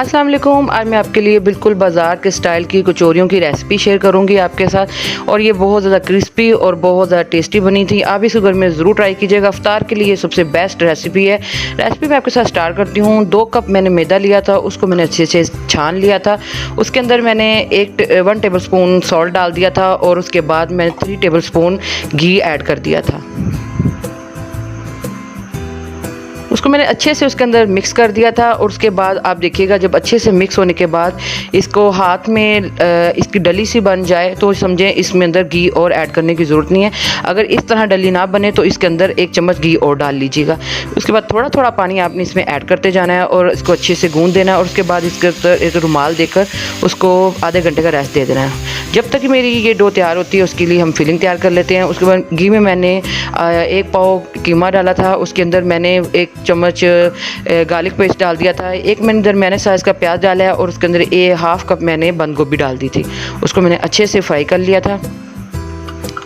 अस्सलाम वालेकुम। आज मैं आपके लिए बिल्कुल बाज़ार के स्टाइल की कचौरियों की रेसिपी शेयर करूंगी आपके साथ, और ये बहुत ज़्यादा क्रिस्पी और बहुत ज़्यादा टेस्टी बनी थी। आप इसको घर में ज़रूर ट्राई कीजिएगा। इफ्तार के लिए ये सबसे बेस्ट रेसिपी है। रेसिपी मैं आपके साथ स्टार्ट करती हूँ। 2 कप मैंने मैदा लिया था, उसको मैंने अच्छे से छान लिया था। उसके अंदर मैंने 1 टेबल स्पून सॉल्ट डाल दिया था, और उसके बाद मैंने 3 टेबल स्पून घी ऐड कर दिया था। उसको मैंने अच्छे से उसके अंदर मिक्स कर दिया था। और उसके बाद आप देखिएगा, जब अच्छे से मिक्स होने के बाद इसको हाथ में इसकी डली सी बन जाए तो समझें इसमें अंदर घी और ऐड करने की ज़रूरत नहीं है। अगर इस तरह डली ना बने तो इसके अंदर 1 चम्मच घी और डाल लीजिएगा। उसके बाद थोड़ा थोड़ा पानी आपने इसमें ऐड करते जाना है और इसको अच्छे से गूंद देना है। और उसके बाद इसके अंदर एक रुमाल देकर उसको आधे घंटे का रेस्ट दे देना है। जब तक मेरी ये डो तैयार होती है उसके लिए हम फिलिंग तैयार कर लेते हैं। उसके बाद घी में मैंने 1 पाव कीमा डाला था। उसके अंदर मैंने 1 चम्मच गार्लिक पेस्ट डाल दिया था। 1 दरमियाने साइज़ का प्याज डाला है, और उसके अंदर 1/2 कप मैंने बंद गोभी डाल दी थी। उसको मैंने अच्छे से फ्राई कर लिया था।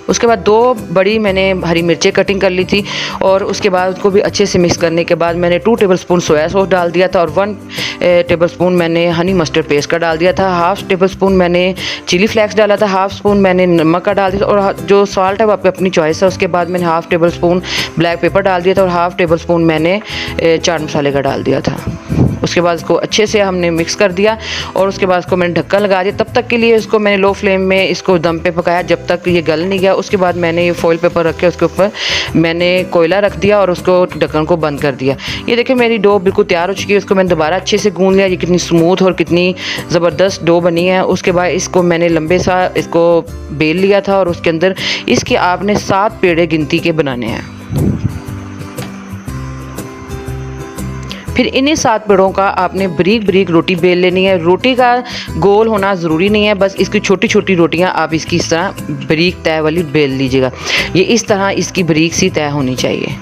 उसके बाद 2 बड़ी मैंने हरी मिर्चें कटिंग कर ली थी, और उसके बाद उसको भी अच्छे से मिक्स करने के बाद मैंने 2 टेबल स्पून सोया सॉस डाल दिया था, और 1 टेबल स्पून मैंने हनी मस्टर्ड पेस्ट का डाल दिया था। 1/2 टेबल स्पून मैंने चिली फ्लेक्स डाला था। 1/2 स्पून मैंने नमक का डाल दिया था, और जो सॉल्ट है वो आपकी अपनी चॉइस है। उसके बाद मैंने 1/2 टेबल स्पून ब्लैक पेपर डाल दिया था, और 1/2 टेबल स्पून मैंने चाट मसाले का डाल दिया था। उसके बाद इसको अच्छे से हमने मिक्स कर दिया, और उसके बाद इसको मैंने ढक्कन लगा दिया। तब तक के लिए इसको मैंने लो फ्लेम में इसको दम पे पकाया जब तक ये गल नहीं गया। उसके बाद मैंने ये फॉइल पेपर रख के उसके ऊपर मैंने कोयला रख दिया और उसको ढक्कन को बंद कर दिया। ये देखिए मेरी डो बिल्कुल तैयार हो चुकी है। उसको मैंने दोबारा अच्छे से गूंद लिया। ये कितनी स्मूथ और कितनी ज़बरदस्त डो बनी है। उसके बाद इसको मैंने लंबे सा इसको बेल लिया था, और उसके अंदर इसके आपने 7 पेड़े गिनती के बनाने हैं। फिर इन्हीं 7 पेड़ों का आपने बारीक बारीक रोटी बेल लेनी है। रोटी का गोल होना ज़रूरी नहीं है, बस इसकी छोटी छोटी रोटियां आप इसकी इस तरह बारीक तय वाली बेल लीजिएगा। ये इस तरह इसकी बारीक सी तय होनी चाहिए।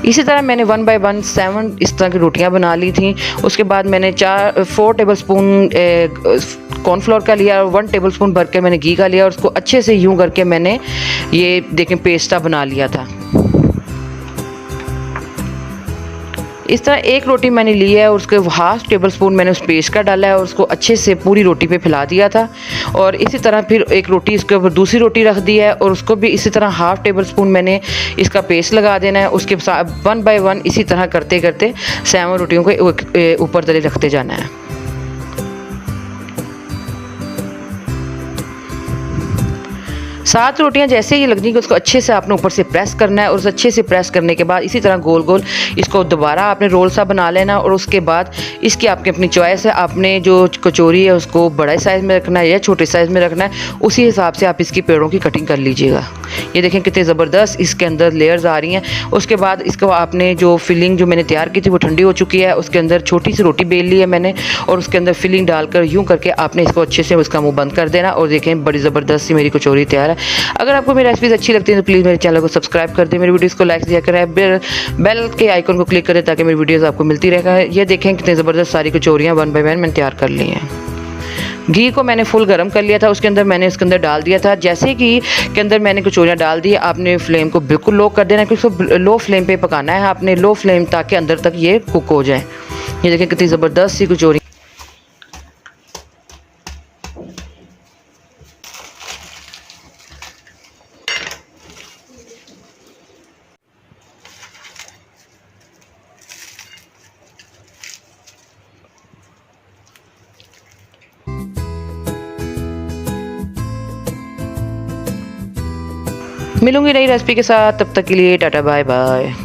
इसी तरह मैंने 1 बाय 1 7 इस तरह की रोटियां बना ली थी। उसके बाद मैंने 4 टेबल स्पून कॉर्नफ्लोर का लिया, और 1 टेबल स्पून भर के मैंने घी का लिया, और उसको अच्छे से यूं करके मैंने ये देखें पेस्टा बना लिया था। इस तरह 1 रोटी मैंने ली है, और उसके 1/2 टेबल स्पून मैंने उस पेस्ट का डाला है, और उसको अच्छे से पूरी रोटी पे फैला दिया था। और इसी तरह फिर 1 रोटी इसके ऊपर दूसरी रोटी रख दी है, और उसको भी इसी तरह 1/2 टेबल स्पून मैंने इसका पेस्ट लगा देना है। उसके साथ 1 बाय 1 इसी तरह करते करते 7 रोटियों को ऊपर तले रखते जाना है। 7 रोटियां जैसे ही लगनी कि उसको अच्छे से आपने ऊपर से प्रेस करना है, और उस अच्छे से प्रेस करने के बाद इसी तरह गोल गोल इसको दोबारा आपने रोल सा बना लेना। और उसके बाद इसकी आपकी अपनी चॉइस है, आपने जो कचौरी है उसको बड़े साइज़ में रखना है या छोटे साइज़ में रखना है, उसी हिसाब से आप इसकी पेड़ों की कटिंग कर लीजिएगा। ये देखें कितने ज़बरदस्त इसके अंदर लेयर्स आ रही हैं। उसके बाद इसको आपने जो फिलिंग जो मैंने तैयार की थी वो ठंडी हो चुकी है। उसके अंदर छोटी सी रोटी बेल ली है मैंने, और उसके अंदर फिलिंग डालकर यूँ करके आपने इसको अच्छे से उसका मुँह बंद कर देना। और देखें बड़ी ज़बरदस्त सी मेरी कचौरी तैयार है। अगर आपको मेरी रेसिपीज़ अच्छी लगती है तो प्लीज़ मेरे चैनल को सब्सक्राइब कर दें, मेरी वीडियोज़ को लाइक दिया करें, बेल के आइकन को क्लिक करें ताकि मेरी वीडियोज़ आपको मिलती रहेगा। ये देखें कितने ज़बरदस्त सारी कचौरियाँ 1 बाय 1 मैंने तैयार कर ली हैं। घी को मैंने फुल गर्म कर लिया था। उसके अंदर मैंने इसके अंदर डाल दिया था। जैसे घी के अंदर मैंने कचौरियाँ डाल दी, आपने फ्लेम को बिल्कुल लो कर देना है, क्योंकि इसको लो फ्लेम पे पकाना है आपने, लो फ्लेम, ताकि अंदर तक ये कुक हो जाए। ये देखें कितनी ज़बरदस्त सी कचौरी। मिलूंगी नई रेसिपी के साथ, तब तक के लिए टाटा बाय बाय।